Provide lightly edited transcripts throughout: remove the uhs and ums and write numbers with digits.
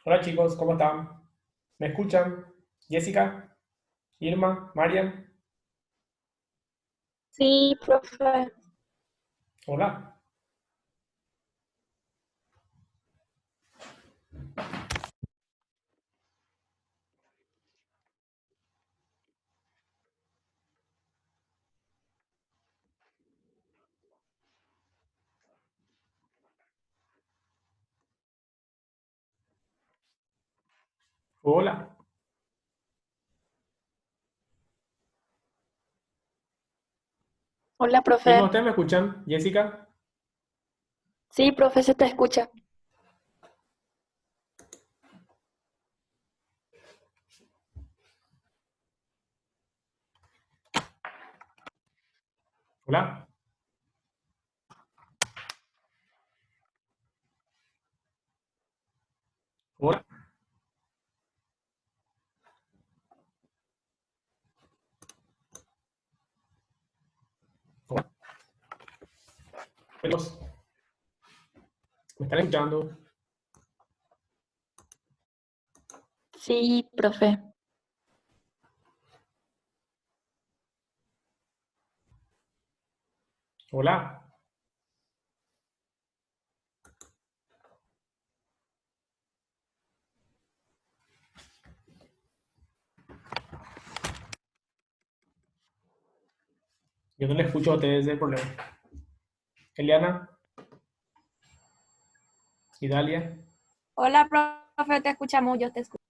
Hola chicos, ¿cómo están? ¿Me escuchan? Jessica, Irma, Marian. Sí, profe. Hola. Hola. Hola, Irma, profe. ¿ustedes me escuchan? Jessica. Sí, profe, se te escucha. Hola. Hola. Hola. Chicos, ¿me están escuchando? Sí, profe. Hola. Yo no les escucho a ustedes, ese es el problema. Eliana, Idalia. Hola, profe, te escuchamos, yo te escucho.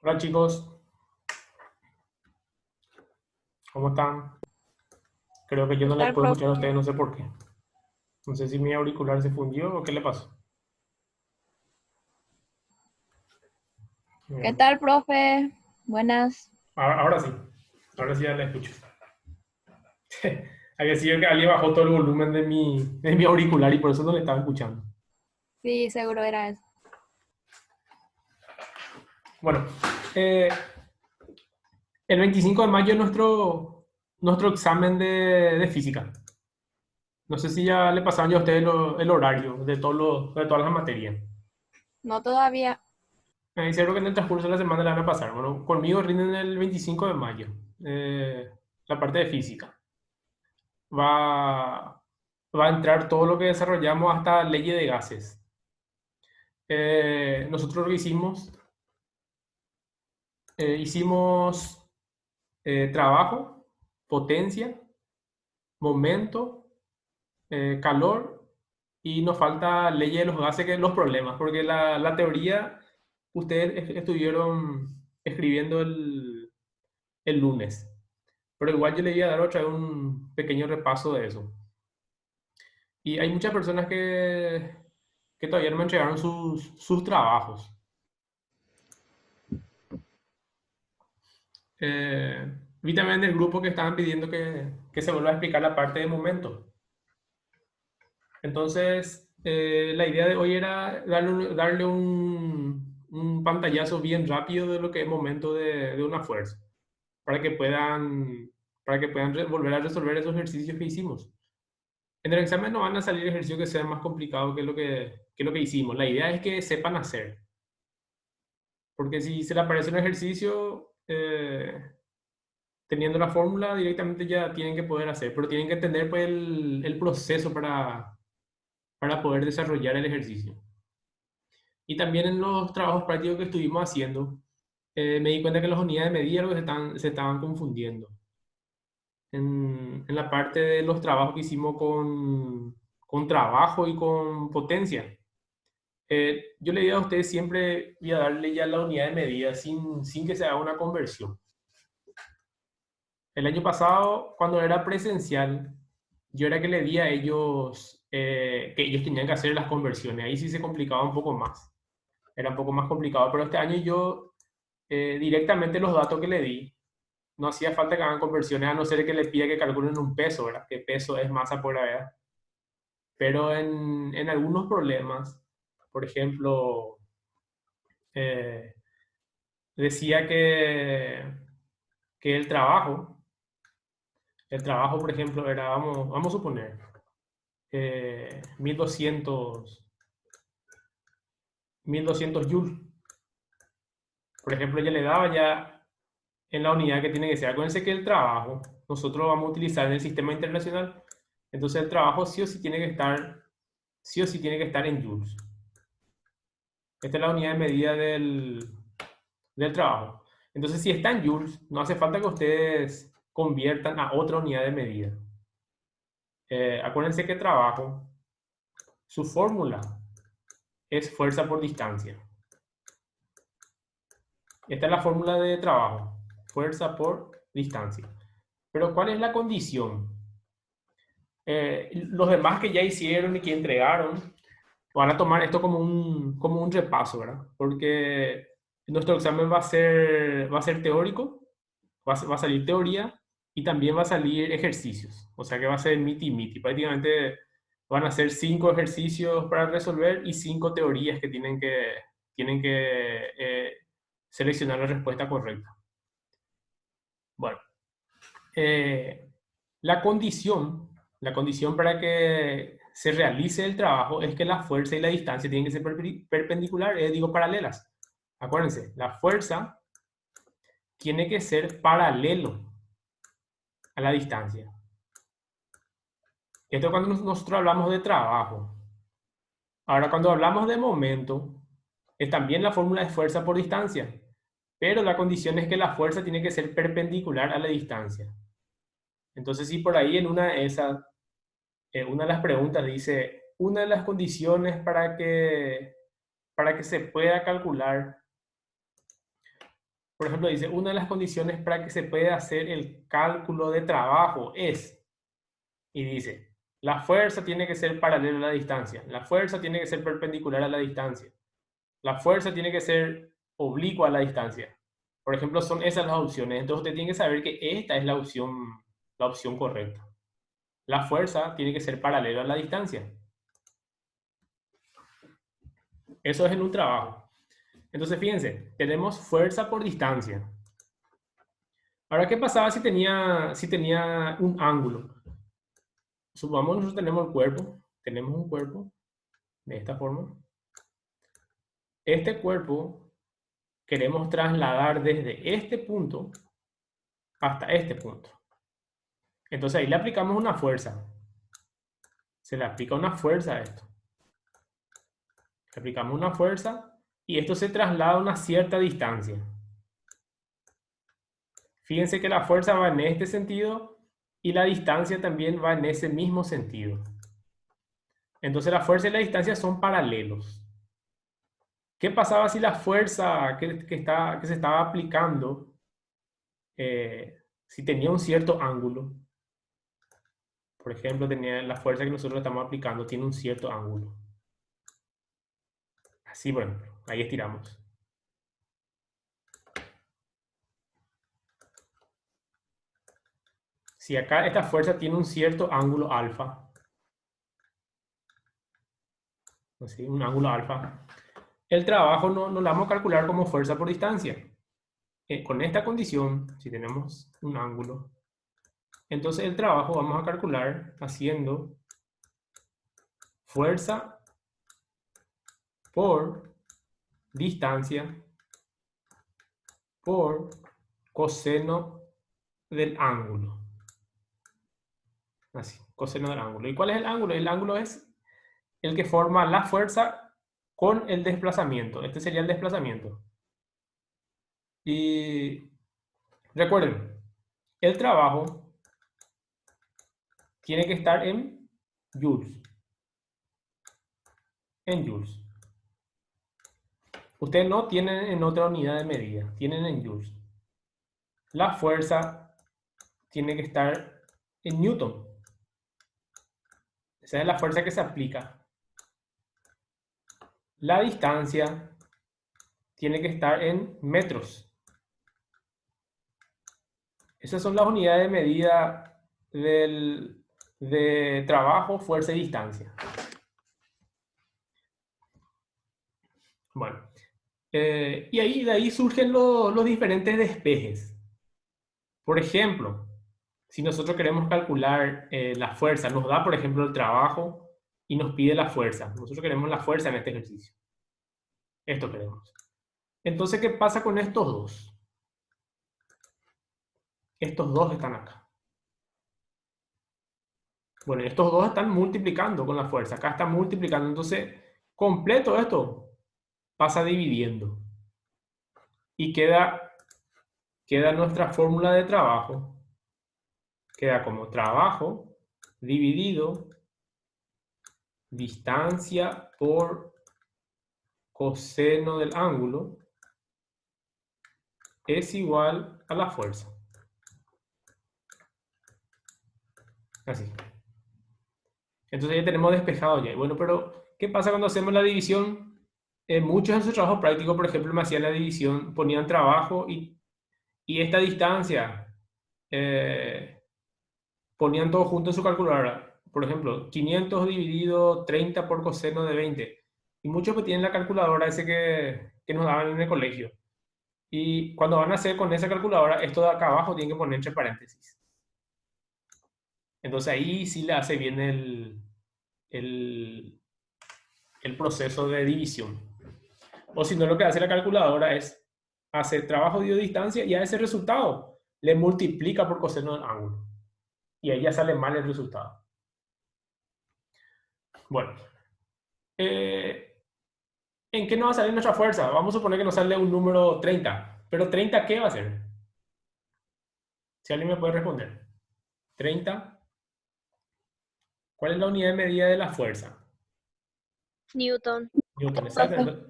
Hola chicos, ¿cómo están? Creo que yo ¿Qué no les tal, puedo escuchar a profe? ustedes, no sé por qué. No sé si mi auricular se fundió o qué le pasó. ¿Qué Bien. tal, profe? Buenas. Ahora sí. Ahora sí ya la escucho. Había sido que alguien bajó todo el volumen de mi auricular y por eso no le estaba escuchando. Sí, seguro era eso. Bueno, eh, el 25 de mayo es nuestro examen de física. No sé si ya le pasaron ya a ustedes el horario de todas las materias. No todavía. Hicieron que en el transcurso de la semana le van a pasar. Bueno, conmigo rinden el 25 de mayo, la parte de física. Va, va a entrar todo lo que desarrollamos hasta leyes de gases. Nosotros lo que hicimos trabajo, potencia, momento, calor y nos falta ley de los gases, que es los problemas, porque la teoría ustedes estuvieron escribiendo el lunes, pero igual yo le voy a dar otra vez un pequeño repaso de eso. Y hay muchas personas que todavía no me entregaron sus trabajos. Vi también del grupo que estaban pidiendo que se vuelva a explicar la parte de momento. Entonces, la idea de hoy era darle un pantallazo bien rápido de lo que es momento de una fuerza, para que puedan, volver a resolver esos ejercicios que hicimos. En el examen no van a salir ejercicios que sean más complicados que lo que hicimos. La idea es que sepan hacer. Porque si se le aparece un ejercicio, teniendo la fórmula, directamente ya tienen que poder hacer. Pero tienen que entender pues, el proceso para poder desarrollar el ejercicio. Y también en los trabajos prácticos que estuvimos haciendo, me di cuenta que las unidades de medida se estaban confundiendo. En la parte de los trabajos que hicimos con trabajo y con potencia. Yo le digo a ustedes siempre voy a darle ya la unidad de medida sin que se haga una conversión. El año pasado, cuando era presencial, yo era que le di a ellos que ellos tenían que hacer las conversiones. Ahí sí se complicaba un poco más. Era un poco más complicado, pero este año yo directamente los datos que le di, no hacía falta que hagan conversiones, a no ser que le pida que calculen un peso, ¿verdad? Que peso es masa por gravedad. Pero en algunos problemas, por ejemplo, decía que el trabajo, por ejemplo, era, vamos a suponer, 1200 joules. Por ejemplo, ya le daba ya en la unidad que tiene que ser. Acuérdense que el trabajo, nosotros vamos a utilizar en el sistema internacional, entonces el trabajo sí o sí tiene que estar en joules. Esta es la unidad de medida del trabajo. Entonces, si está en joules, no hace falta que ustedes conviertan a otra unidad de medida. Acuérdense que trabajo, su fórmula es fuerza por distancia. Esta es la fórmula de trabajo, fuerza por distancia. Pero ¿cuál es la condición? Los demás que ya hicieron y que entregaron van a tomar esto como un repaso, ¿verdad? Porque nuestro examen va a ser teórico, va a salir teoría y también va a salir ejercicios. O sea que va a ser miti miti. Prácticamente van a ser 5 ejercicios para resolver y 5 teorías que tienen que seleccionar la respuesta correcta. Bueno, la condición para que se realice el trabajo es que la fuerza y la distancia tienen que ser perpendiculares, paralelas. Acuérdense, la fuerza tiene que ser paralelo a la distancia. Esto es cuando nosotros hablamos de trabajo. Ahora, cuando hablamos de momento, es también la fórmula de fuerza por distancia, pero la condición es que la fuerza tiene que ser perpendicular a la distancia. Entonces, si por ahí en una de las preguntas dice, una de las condiciones para que se pueda calcular, por ejemplo, dice, una de las condiciones para que se pueda hacer el cálculo de trabajo es, y dice, la fuerza tiene que ser paralela a la distancia, la fuerza tiene que ser perpendicular a la distancia, la fuerza tiene que ser oblicua a la distancia. Por ejemplo, son esas las opciones. Entonces usted tiene que saber que esta es la opción correcta. La fuerza tiene que ser paralela a la distancia. Eso es en un trabajo. Entonces, fíjense, tenemos fuerza por distancia. Ahora, ¿qué pasaba si tenía un ángulo? Supongamos nosotros tenemos un cuerpo de esta forma. Este cuerpo queremos trasladar desde este punto hasta este punto. Entonces ahí le aplicamos una fuerza. Se le aplica una fuerza a esto. Le aplicamos una fuerza y esto se traslada a una cierta distancia. Fíjense que la fuerza va en este sentido y la distancia también va en ese mismo sentido. Entonces la fuerza y la distancia son paralelos. ¿Qué pasaba si la fuerza que se estaba aplicando, si tenía un cierto ángulo? Por ejemplo, la fuerza que nosotros estamos aplicando tiene un cierto ángulo. Así, bueno, ahí estiramos. Si acá esta fuerza tiene un cierto ángulo alfa, ¿sí? Un ángulo alfa, el trabajo no lo vamos a calcular como fuerza por distancia. Con esta condición, si tenemos un ángulo, entonces el trabajo vamos a calcular haciendo fuerza por distancia por coseno del ángulo. Así, coseno del ángulo. ¿Y cuál es el ángulo? El ángulo es el que forma la fuerza con el desplazamiento. Este sería el desplazamiento. Y recuerden, el trabajo tiene que estar en joules. En joules. Ustedes no tienen en otra unidad de medida, tienen en joules. La fuerza tiene que estar en newton. Esa es la fuerza que se aplica. La distancia tiene que estar en metros. Esas son las unidades de medida de trabajo, fuerza y distancia. Bueno, y de ahí surgen los diferentes despejes. Por ejemplo, si nosotros queremos calcular la fuerza, nos da, por ejemplo, el trabajo y nos pide la fuerza. Nosotros queremos la fuerza en este ejercicio. Esto queremos. Entonces, ¿qué pasa con estos dos? Estos dos están acá. Bueno, estos dos están multiplicando con la fuerza. Acá está multiplicando. Entonces, completo esto pasa dividiendo. Y queda nuestra fórmula de trabajo. Queda como trabajo dividido distancia por coseno del ángulo es igual a la fuerza. Así. Entonces ya tenemos despejado ya. Bueno, pero ¿qué pasa cuando hacemos la división? Muchos en su trabajo práctico, por ejemplo, me hacían la división, ponían trabajo y esta distancia ponían todo junto en su calculadora. Por ejemplo, 500 dividido 30 por coseno de 20. Y muchos que tienen la calculadora ese que nos daban en el colegio. Y cuando van a hacer con esa calculadora, esto de acá abajo tienen que poner entre paréntesis. Entonces ahí sí le hace bien el proceso de división. O si no, lo que hace la calculadora es hacer trabajo de distancia y a ese resultado le multiplica por coseno del ángulo. Y ahí ya sale mal el resultado. Bueno. ¿En qué nos va a salir nuestra fuerza? Vamos a suponer que nos sale un número 30. ¿Pero 30 qué va a ser? Si alguien me puede responder. 30. ¿Cuál es la unidad de medida de la fuerza? Newton. Newton, exacto.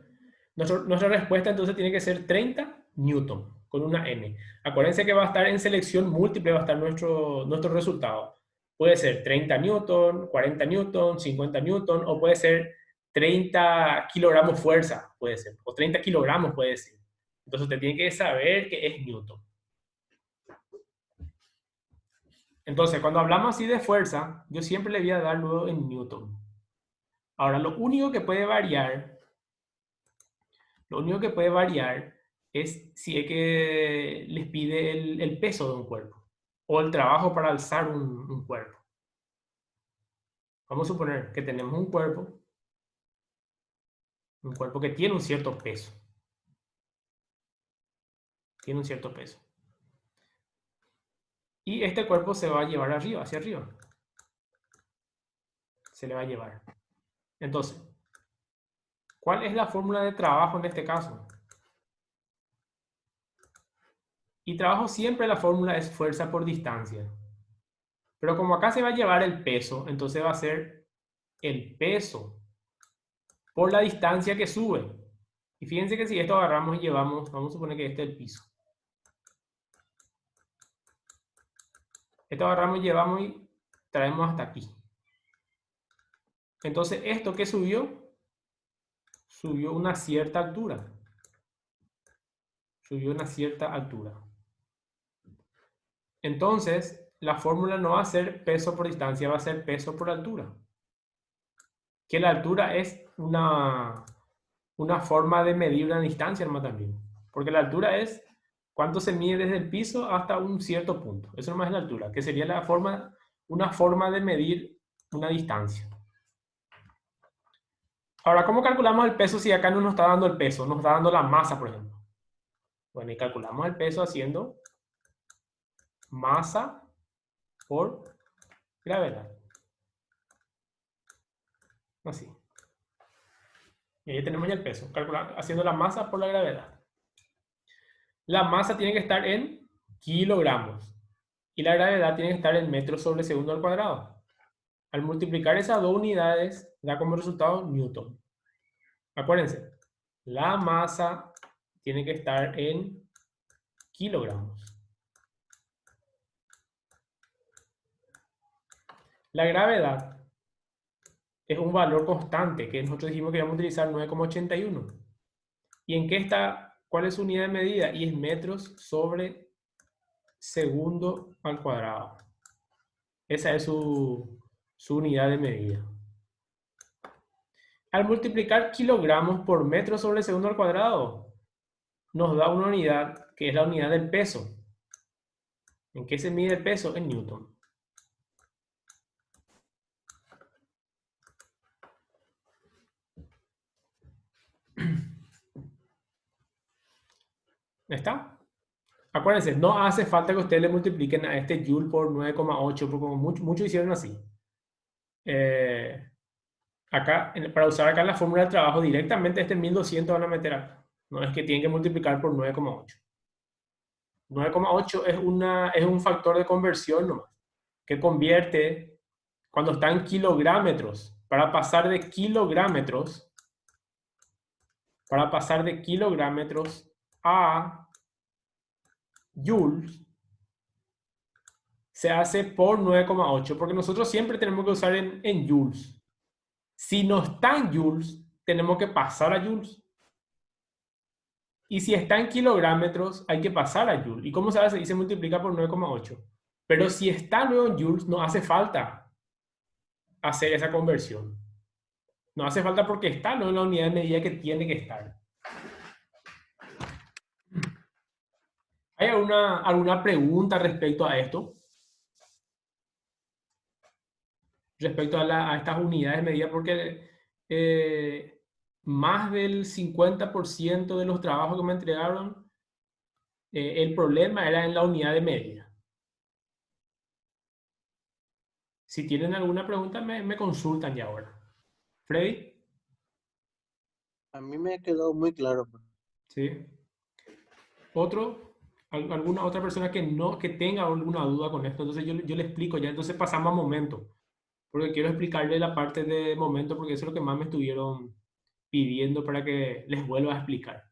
Nuestra respuesta entonces tiene que ser 30 Newton, con una N. Acuérdense que va a estar en selección múltiple, va a estar nuestro resultado. Puede ser 30 Newton, 40 Newton, 50 Newton, o puede ser 30 kilogramos fuerza, puede ser, o 30 kilogramos puede ser. Entonces usted tiene que saber qué es Newton. Entonces, cuando hablamos así de fuerza, yo siempre le voy a dar luego en Newton. Ahora, lo único que puede variar es si es que les pide el peso de un cuerpo o el trabajo para alzar un cuerpo. Vamos a suponer que tenemos un cuerpo que tiene un cierto peso. Tiene un cierto peso. Y este cuerpo se va a llevar arriba, hacia arriba. Se le va a llevar. Entonces, ¿cuál es la fórmula de trabajo en este caso? Y trabajo siempre la fórmula es fuerza por distancia. Pero como acá se va a llevar el peso, entonces va a ser el peso por la distancia que sube. Y fíjense que si esto agarramos y llevamos, vamos a suponer que este es el piso. Esto agarramos y llevamos y traemos hasta aquí. Entonces, ¿esto qué subió? Subió una cierta altura. Subió una cierta altura. Entonces, la fórmula no va a ser peso por distancia, va a ser peso por altura. Que la altura es una forma de medir una distancia, hermano, también. Porque la altura es cuánto se mide desde el piso hasta un cierto punto. Eso nomás es la altura, que sería una forma de medir una distancia. Ahora, ¿cómo calculamos el peso si acá no nos está dando el peso? Nos está dando la masa, por ejemplo. Bueno, y calculamos el peso haciendo masa por gravedad. Así. Y ahí tenemos ya el peso, haciendo la masa por la gravedad. La masa tiene que estar en kilogramos y la gravedad tiene que estar en metros sobre segundo al cuadrado. Al multiplicar esas dos unidades, da como resultado Newton. Acuérdense, la masa tiene que estar en kilogramos. La gravedad es un valor constante que nosotros dijimos que íbamos a utilizar 9,81. ¿Y en qué está? ¿Cuál es su unidad de medida? Y es metros sobre segundo al cuadrado. Esa es su unidad de medida. Al multiplicar kilogramos por metro sobre segundo al cuadrado, nos da una unidad que es la unidad del peso. ¿En qué se mide el peso? En Newton. ¿Está? Acuérdense, no hace falta que ustedes le multipliquen a este joule por 9,8, porque como muchos hicieron así. Para usar acá la fórmula de trabajo directamente, este 1200 van a meter acá. No es que tienen que multiplicar por 9,8. 9,8 es un factor de conversión nomás, que convierte cuando está en kilográmetros. Para pasar de kilográmetros a joules, se hace por 9,8, porque nosotros siempre tenemos que usar en joules. Si no está en joules, tenemos que pasar a joules. Y si está en kilográmetros, hay que pasar a joule. ¿Y cómo se hace? Y se multiplica por 9,8. Pero si está luego en joules, no hace falta hacer esa conversión. No hace falta porque está luego en la unidad de medida que tiene que estar. ¿Hay alguna pregunta respecto a esto? Respecto a estas unidades de medida, porque más del 50% de los trabajos que me entregaron, el problema era en la unidad de medida. Si tienen alguna pregunta, me consultan ya ahora. Freddy. A mí me ha quedado muy claro. ¿Sí? ¿Alguna otra persona que tenga alguna duda con esto? Entonces yo le explico ya, entonces pasamos a momento. Porque quiero explicarle la parte de momento, porque eso es lo que más me estuvieron pidiendo para que les vuelva a explicar.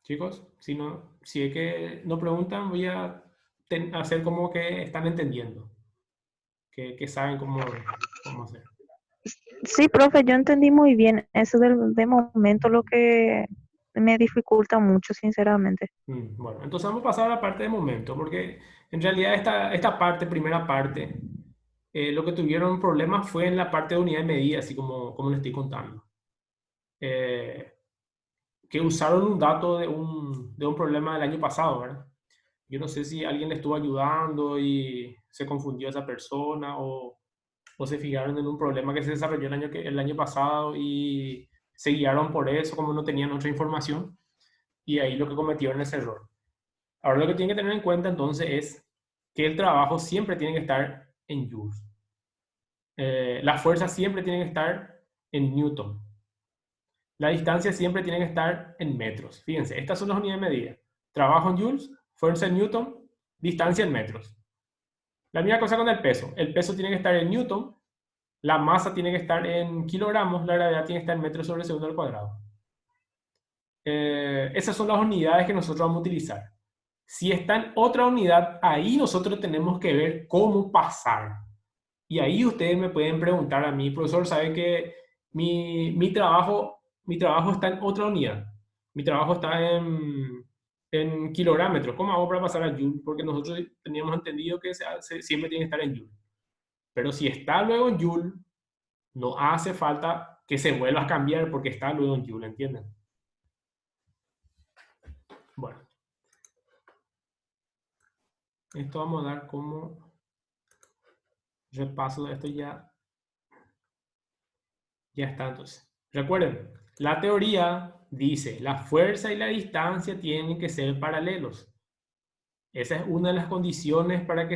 Chicos, si es que no preguntan, voy a hacer como que están entendiendo, que saben cómo hacer. Sí, profe, yo entendí muy bien. Eso de momento lo que me dificulta mucho, sinceramente. Bueno, entonces vamos a pasar a la parte de momento, porque en realidad esta parte, primera parte, lo que tuvieron problemas fue en la parte de unidad de medida, así como les estoy contando. Que usaron un dato de un problema del año pasado, ¿verdad? Yo no sé si alguien le estuvo ayudando y se confundió esa persona o se fijaron en un problema que se desarrolló el año pasado y se guiaron por eso, como no tenían otra información, y ahí lo que cometieron ese error. Ahora lo que tienen que tener en cuenta entonces es que el trabajo siempre tiene que estar en joules. La fuerza siempre tiene que estar en newton. La distancia siempre tiene que estar en metros. Fíjense, estas son las unidades de medida. Trabajo en joules, fuerza en newton, distancia en metros. La misma cosa con el peso. El peso tiene que estar en newton, la masa tiene que estar en kilogramos, la gravedad tiene que estar en metros sobre segundo al cuadrado. Esas son las unidades que nosotros vamos a utilizar. Si está en otra unidad, ahí nosotros tenemos que ver cómo pasar. Y ahí ustedes me pueden preguntar a mí, profesor, ¿sabe que mi trabajo está en otra unidad? Mi trabajo está en kilográmetros. ¿Cómo hago para pasar a joule? Porque nosotros teníamos entendido que siempre tiene que estar en joule. Pero si está luego en joule, no hace falta que se vuelva a cambiar porque está luego en joule, ¿entienden? Bueno. Esto vamos a dar como repaso de esto ya está entonces. Recuerden, la teoría dice la fuerza y la distancia tienen que ser paralelos. Esa es una de las condiciones para que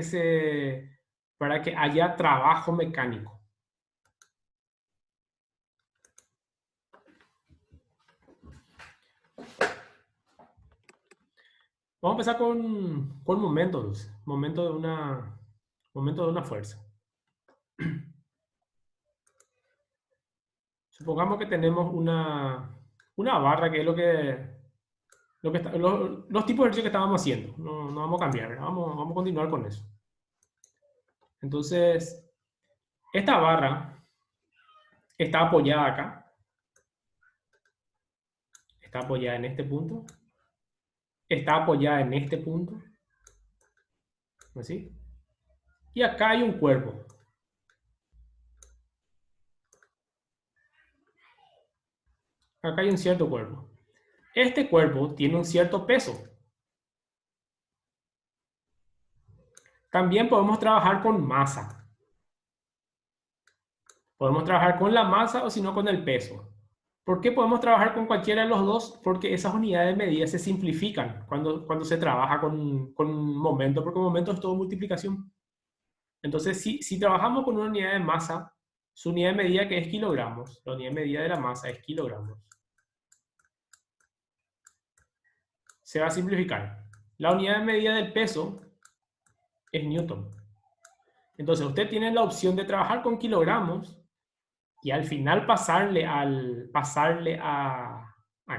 haya trabajo mecánico. Vamos a empezar con momentos. Momento de una fuerza. Supongamos que tenemos una barra que es los tipos de ejercicio que estábamos haciendo. No vamos a cambiar, ¿verdad? Vamos a continuar con eso. Entonces, esta barra está apoyada acá. Está apoyada en este punto. Está apoyada en este punto. ¿Así? Y acá hay un cuerpo. Acá hay un cierto cuerpo. Este cuerpo tiene un cierto peso. También podemos trabajar con masa. Podemos trabajar con la masa o si no con el peso. ¿Por qué podemos trabajar con cualquiera de los dos? Porque esas unidades de medida se simplifican cuando se trabaja con momento, porque momento es todo multiplicación. Entonces, si trabajamos con una unidad de masa, su unidad de medida que es kilogramos, la unidad de medida de la masa es kilogramos. Se va a simplificar. La unidad de medida del peso es newton. Entonces, usted tiene la opción de trabajar con kilogramos y al final pasarle a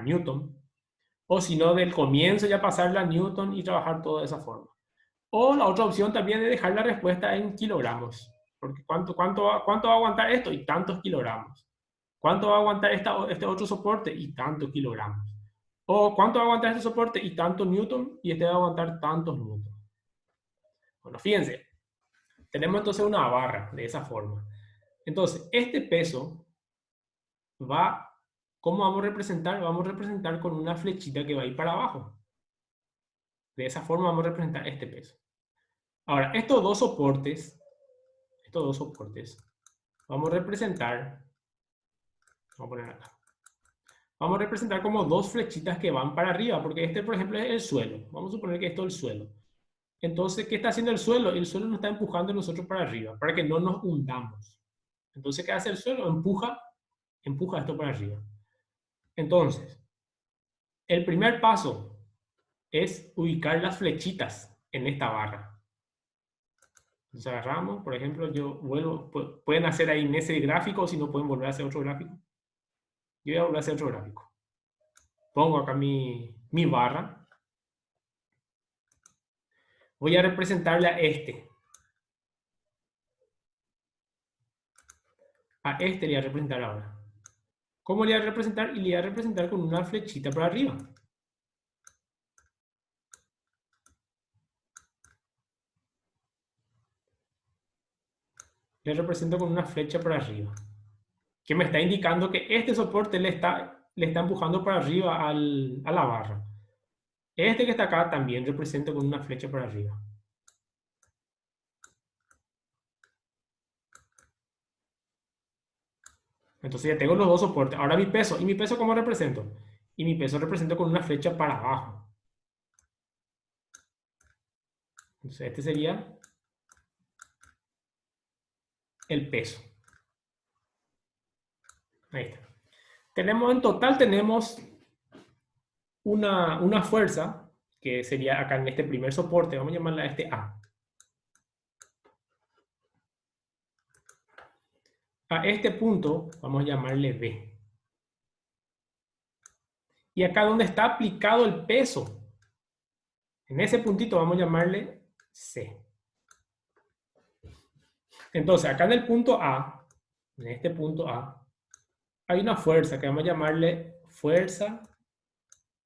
newton, o si no, del comienzo ya pasarle a newton y trabajar todo de esa forma. O la otra opción también es dejar la respuesta en kilogramos, porque ¿cuánto va a aguantar esto? Y tantos kilogramos. ¿Cuánto va a aguantar este otro soporte? Y tantos kilogramos. O ¿cuánto va a aguantar este soporte? Y tantos newton, y este va a aguantar tantos newton. Bueno, fíjense, tenemos entonces una barra de esa forma. Entonces, este peso ¿cómo vamos a representar? Vamos a representar con una flechita que va a ir para abajo. De esa forma vamos a representar este peso. Ahora, estos dos soportes, vamos a representar, vamos a poner acá. Vamos a representar como dos flechitas que van para arriba, porque este, por ejemplo, es el suelo. Vamos a suponer que esto es el suelo. Entonces, ¿qué está haciendo el suelo? El suelo nos está empujando a nosotros para arriba, para que no nos hundamos. Entonces, ¿qué hace el suelo? Empuja esto para arriba. Entonces, el primer paso es ubicar las flechitas en esta barra. Entonces agarramos, por ejemplo, pueden hacer ahí en ese gráfico, o si no pueden volver a hacer otro gráfico. Yo voy a volver a hacer otro gráfico. Pongo acá mi barra. Voy a representarle a este. A este le voy a representar ahora. ¿Cómo le voy a representar? Y le voy a representar con una flechita para arriba. Le represento con una flecha para arriba. Que me está indicando que este soporte le está empujando para arriba a la barra. Este que está acá también represento con una flecha para arriba. Entonces ya tengo los dos soportes. Ahora mi peso. ¿Y mi peso cómo represento? Y mi peso represento con una flecha para abajo. Entonces este sería el peso. Ahí está. En total tenemos una fuerza, que sería acá en este primer soporte. Vamos a llamarla a este A. A este punto vamos a llamarle B. Y acá donde está aplicado el peso, en ese puntito vamos a llamarle C. Entonces, acá en el punto A, en este punto A, hay una fuerza que vamos a llamarle fuerza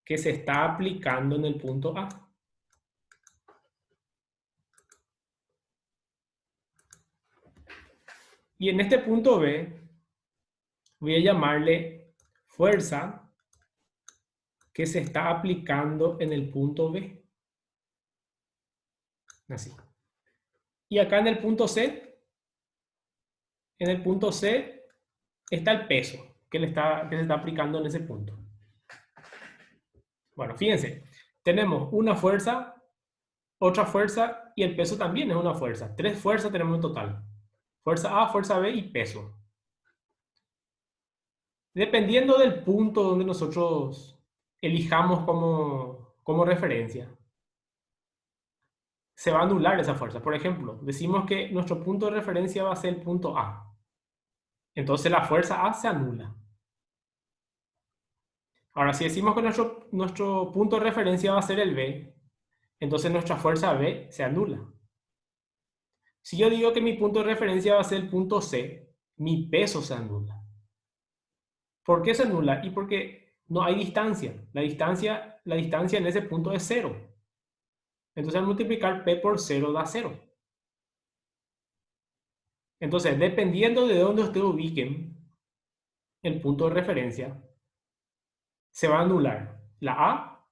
que se está aplicando en el punto A. Y en este punto B, voy a llamarle fuerza que se está aplicando en el punto B. Así. Y acá en el punto C está el peso que se está aplicando en ese punto. Bueno, fíjense, tenemos una fuerza, otra fuerza y el peso también es una fuerza. 3 fuerzas tenemos en total. Fuerza A, fuerza B y peso. Dependiendo del punto donde nosotros elijamos como referencia, se va a anular esa fuerza. Por ejemplo, decimos que nuestro punto de referencia va a ser el punto A. Entonces la fuerza A se anula. Ahora, si decimos que nuestro punto de referencia va a ser el B, entonces nuestra fuerza B se anula. Si yo digo que mi punto de referencia va a ser el punto C, mi peso se anula. ¿Por qué se anula? Y porque no hay distancia. La distancia en ese punto es 0. Entonces al multiplicar P por 0 da 0. Entonces, dependiendo de dónde ustedes ubiquen el punto de referencia, se va a anular la A,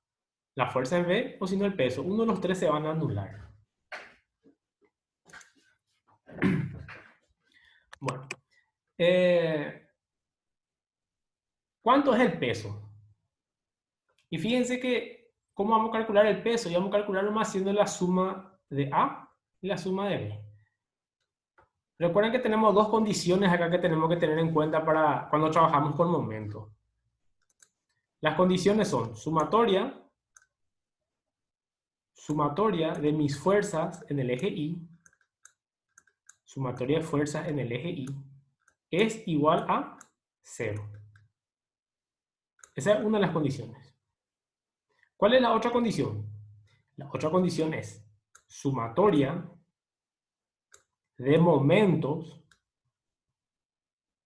la fuerza en B, o si no el peso. Uno de los tres se van a anular. Bueno. ¿Cuánto es el peso? Y fíjense que, ¿cómo vamos a calcular el peso? Y vamos a calcularlo más haciendo la suma de A y la suma de B. Recuerden que tenemos dos condiciones acá que tenemos que tener en cuenta para cuando trabajamos con momento. Las condiciones son sumatoria de mis fuerzas en el eje Y, sumatoria de fuerzas en el eje Y, es igual a 0. Esa es una de las condiciones. ¿Cuál es la otra condición? La otra condición es sumatoria de momentos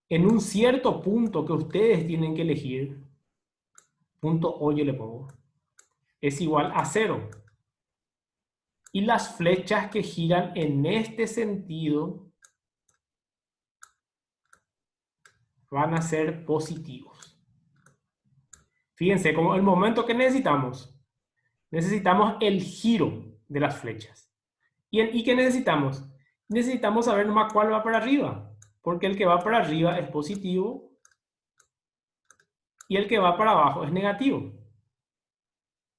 en un cierto punto que ustedes tienen que elegir, punto O yo le pongo, es igual a 0. Y las flechas que giran en este sentido van a ser positivos. Fíjense, como el momento que necesitamos el giro de las flechas. ¿Y qué necesitamos? Necesitamos saber nomás cuál va para arriba, porque el que va para arriba es positivo y el que va para abajo es negativo.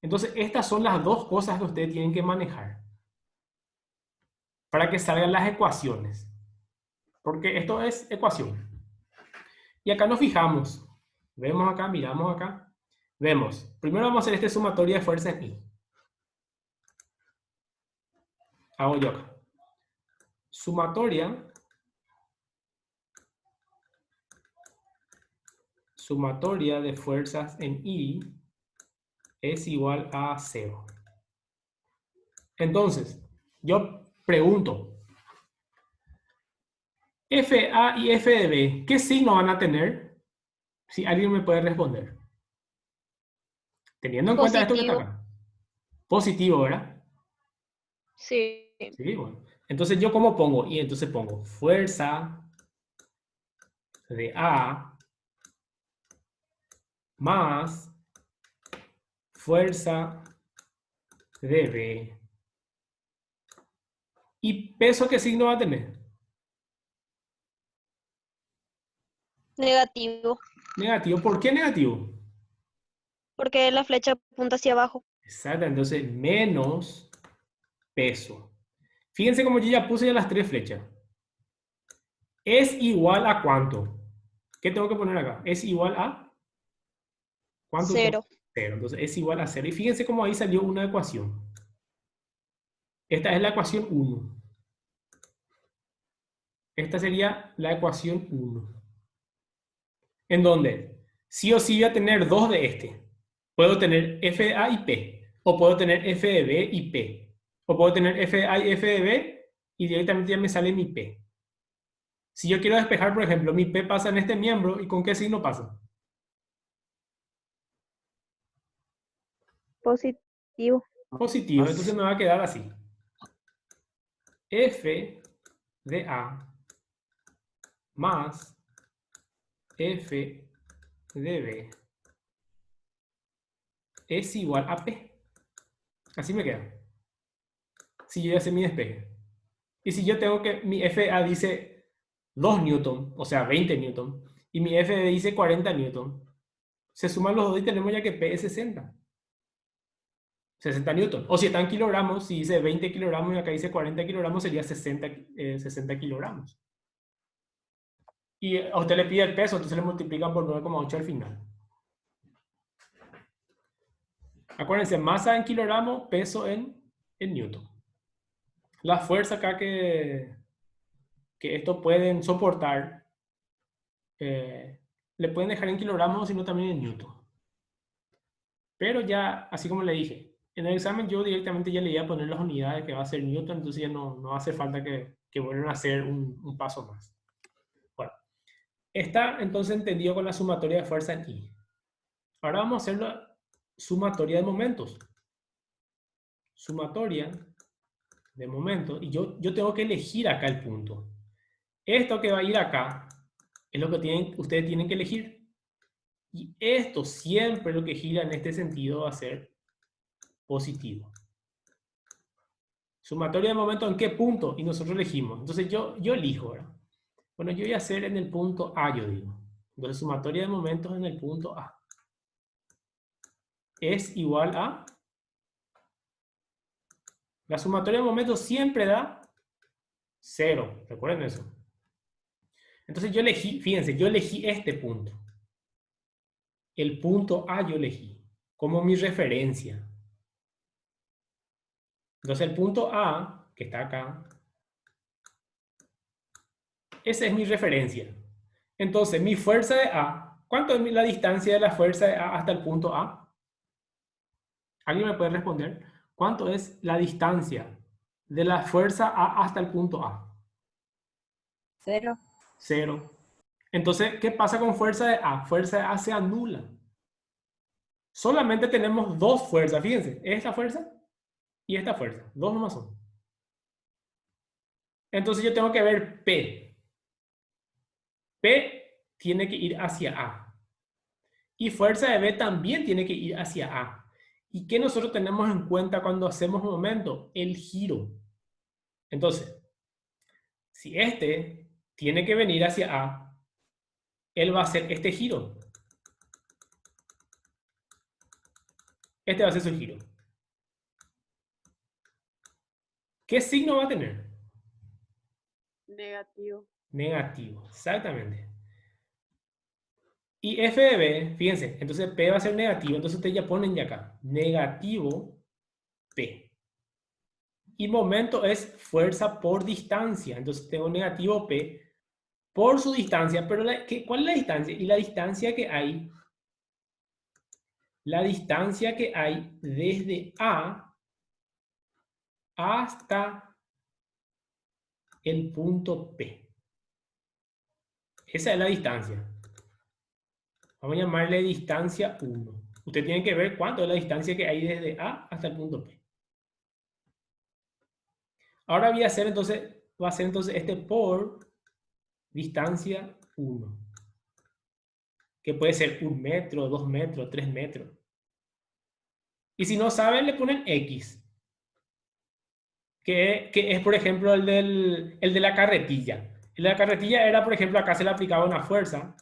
Entonces, estas son las dos cosas que ustedes tienen que manejar para que salgan las ecuaciones, porque esto es ecuación. Y acá nos fijamos, vemos acá, miramos acá, vemos, primero vamos a hacer este sumatorio de fuerzas en I. Hago yo acá. Sumatoria de fuerzas en I es igual a 0. Entonces, yo pregunto, FA y FB, ¿qué signo van a tener? Si alguien me puede responder. Teniendo en cuenta esto que está acá. Positivo, ¿verdad? Sí. Sí, bueno. Entonces, ¿yo cómo pongo? Y entonces pongo fuerza de A más fuerza de B. ¿Y peso qué signo va a tener? Negativo, Negativo. ¿Por qué negativo? porque la flecha apunta hacia abajo. Exacto, entonces menos peso. Fíjense como yo ya puse ya las 3 flechas. ¿Es igual a cuánto? ¿Qué tengo que poner acá? ¿Es igual a? ¿Cuánto? 0. 0. Entonces es igual a 0. Y fíjense cómo ahí salió una ecuación. Esta es la ecuación 1. Esta sería la ecuación 1. En donde sí o sí voy a tener 2 de este. Puedo tener f de A y P. O puedo tener f de B y P. O puedo tener f de A y f de B y directamente ya me sale mi P. Si yo quiero despejar, por ejemplo, mi P pasa en este miembro, ¿y con qué signo pasa? Positivo. Positivo, entonces me va a quedar así. F de A más F de B es igual a P. Así me queda. si yo ya sé mi despegue. Y si yo tengo que, mi FA dice 2 newton, o sea, 20 newton, y mi FB dice 40 newton, se suman los dos y tenemos ya que P es 60. 60 newton. O si está en kilogramos, si dice 20 kilogramos y acá dice 40 kilogramos, sería 60 kilogramos. Y a usted le pide el peso, entonces le multiplican por 9,8 al final. Acuérdense, masa en kilogramos, peso en newton. La fuerza acá que esto pueden soportar, le pueden dejar en kilogramos, sino también en newton. Pero ya, así como le dije, en el examen yo directamente ya le iba a poner las unidades que va a ser newton, entonces ya no hace falta que vuelvan a hacer un paso más. Bueno, está entonces entendido con la sumatoria de fuerza en I. Ahora vamos a hacer la sumatoria de momentos. Sumatoria de momentos, y yo tengo que elegir acá el punto. Esto que va a ir acá es lo que ustedes tienen que elegir. Y esto siempre lo que gira en este sentido va a ser positivo. Sumatoria de momentos, ¿en qué punto? Y nosotros elegimos. Entonces yo elijo, ¿verdad? Bueno, yo voy a hacer en el punto A, yo digo. Entonces sumatoria de momentos en el punto A es igual a... La sumatoria de momentos siempre da 0. Recuerden eso. Entonces yo elegí, fíjense, yo elegí este punto. El punto A yo elegí como mi referencia. Entonces el punto A, que está acá, esa es mi referencia. Entonces mi fuerza de A, ¿cuánto es la distancia de la fuerza de A hasta el punto A? ¿Alguien me puede responder? ¿Cuánto es la distancia de la fuerza A hasta el punto A? 0. 0. Entonces, ¿qué pasa con fuerza de A? Fuerza de A se anula. Solamente tenemos dos fuerzas, fíjense, esta fuerza y esta fuerza, dos nomás son. Entonces yo tengo que ver P. P tiene que ir hacia A. Y fuerza de B también tiene que ir hacia A. ¿Y qué nosotros tenemos en cuenta cuando hacemos momento? El giro. Entonces, si este tiene que venir hacia A, él va a hacer este giro. Este va a ser su giro. ¿Qué signo va a tener? Negativo. Negativo, exactamente. Y F de B, fíjense, entonces P va a ser negativo, entonces ustedes ya ponen ya acá, negativo P. Y momento es fuerza por distancia, entonces tengo negativo P por su distancia, pero ¿cuál es la distancia? Y la distancia que hay desde A hasta el punto P. Esa es la distancia. Vamos a llamarle distancia 1. Usted tiene que ver cuánto es la distancia que hay desde A hasta el punto P. Ahora va a ser entonces este por distancia 1. Que puede ser 1 metro, 2 metros, 3 metros. Y si no saben, le ponen X. Que es, por ejemplo, el de la carretilla. El de la carretilla era, por ejemplo, acá se le aplicaba una fuerza.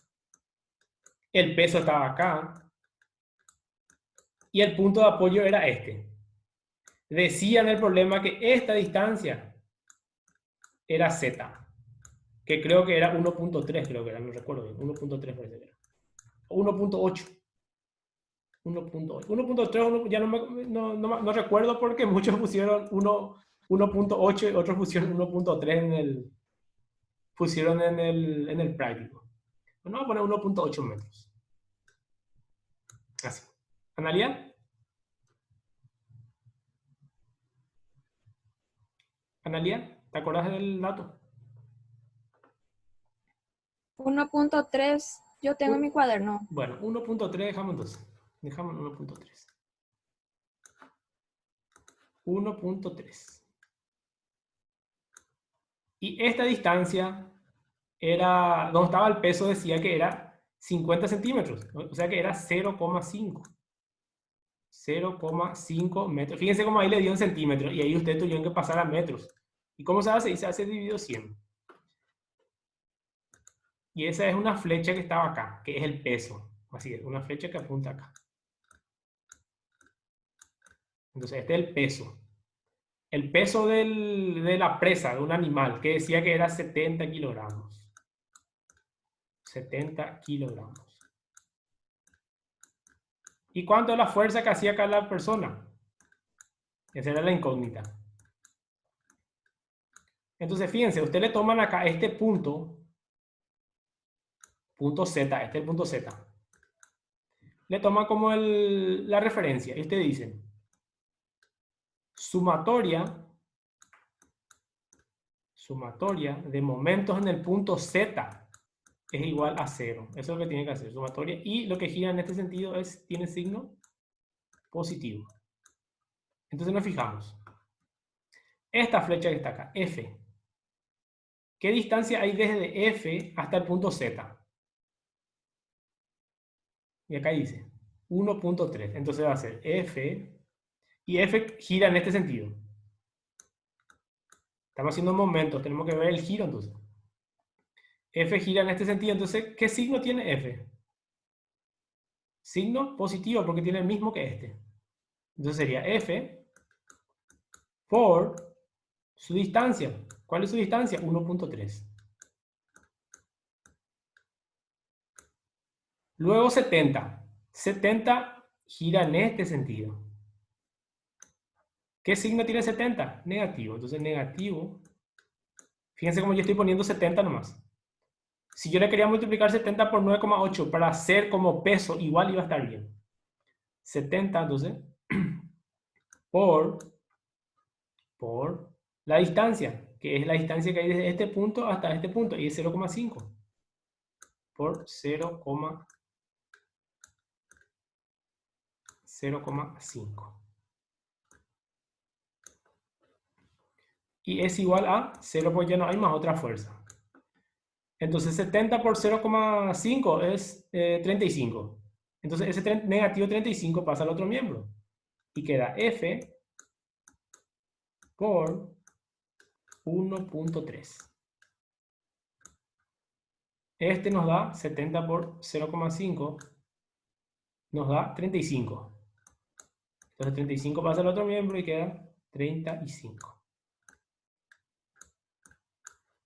El peso estaba acá. Y el punto de apoyo era este. Decía en el problema que esta distancia era Z. Que creo que era 1.3, creo que era, no recuerdo bien. 1.3 parece que era. 1.8. 1.8. 1.3 ya no recuerdo porque muchos pusieron 1.8 y otros pusieron 1.3 pusieron en el práctico. Bueno, vamos a poner 1.8 metros. Así. ¿Analia? ¿Analia? ¿Te acordás del dato? 1.3. Yo tengo en mi cuaderno. Bueno, 1.3 dejamos entonces. Dejamos 1.3. 1.3. Y esta distancia era, donde estaba el peso decía que era 50 centímetros. O sea que era 0,5. 0,5 metros. Fíjense cómo ahí le dio en centímetros y ahí ustedes tuvieron que pasar a metros. ¿Y cómo se hace? Y se hace dividido 100. Y esa es una flecha que estaba acá, que es el peso. Así es, una flecha que apunta acá. Entonces este es el peso. El peso de la presa de un animal, que decía que era 70 kilogramos. 70 kilogramos. ¿Y cuánto es la fuerza que hacía cada persona? Esa era la incógnita. Entonces, fíjense, ustedes le toman acá este punto Z, este es el punto Z. Le toman como la referencia y ustedes dicen, sumatoria de momentos en el punto Z es igual a 0. Eso es lo que tiene que hacer, sumatoria. Y lo que gira en este sentido tiene signo positivo. Entonces nos fijamos. Esta flecha que está acá, F. ¿Qué distancia hay desde F hasta el punto Z? Y acá dice 1.3. Entonces va a ser F. Y F gira en este sentido. Estamos haciendo momentos. Tenemos que ver el giro entonces. F gira en este sentido. Entonces, ¿qué signo tiene F? Signo positivo porque tiene el mismo que este. Entonces sería F por su distancia. ¿Cuál es su distancia? 1.3. Luego 70. 70 gira en este sentido. ¿Qué signo tiene 70? Negativo. Entonces negativo. Fíjense cómo yo estoy poniendo 70 nomás. Si yo le quería multiplicar 70 por 9,8 para hacer como peso, igual iba a estar bien. 70, entonces, por la distancia, que es la distancia que hay desde este punto hasta este punto, y es 0,5. Por 0,5. Y es igual a 0, pues ya no hay más otra fuerza. Entonces 70 por 0,5 es 35. Entonces ese negativo 35 pasa al otro miembro. Y queda F por 1.3. Este nos da 70 por 0,5. Nos da 35. Entonces 35 pasa al otro miembro y queda 35.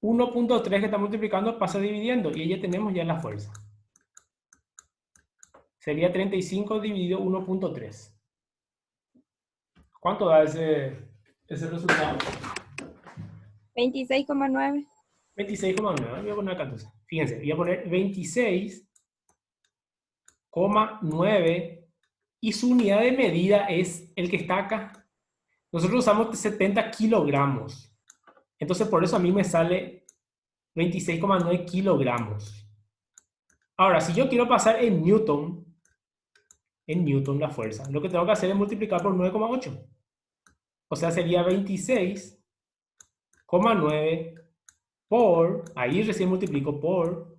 1.3 que está multiplicando pasa dividiendo y ya tenemos ya la fuerza. Sería 35 dividido 1.3. ¿Cuánto da ese resultado? 26,9. 26,9. Voy a poner acá entonces. Fíjense, voy a poner 26,9 y su unidad de medida es el que está acá. Nosotros usamos 70 kilogramos. Entonces por eso a mí me sale 26,9 kilogramos. Ahora, si yo quiero pasar en Newton la fuerza, lo que tengo que hacer es multiplicar por 9,8. O sea, sería 26,9 por, ahí recién multiplico por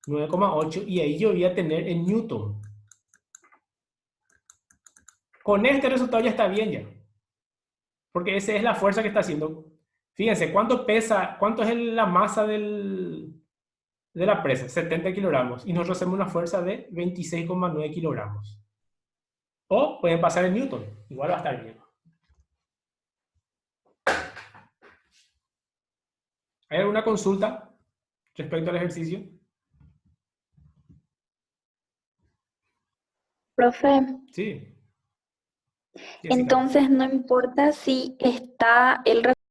9,8 y ahí yo voy a tener en Newton. Con este resultado ya está bien ya. Porque esa es la fuerza que está haciendo. Fíjense, ¿cuánto pesa, cuánto es la masa de la presa? 70 kilogramos. Y nosotros hacemos una fuerza de 26,9 kilogramos. O pueden pasar en Newton. Igual va a estar bien. ¿Hay alguna consulta respecto al ejercicio? Profe, Sí. Jessica. entonces no importa si está el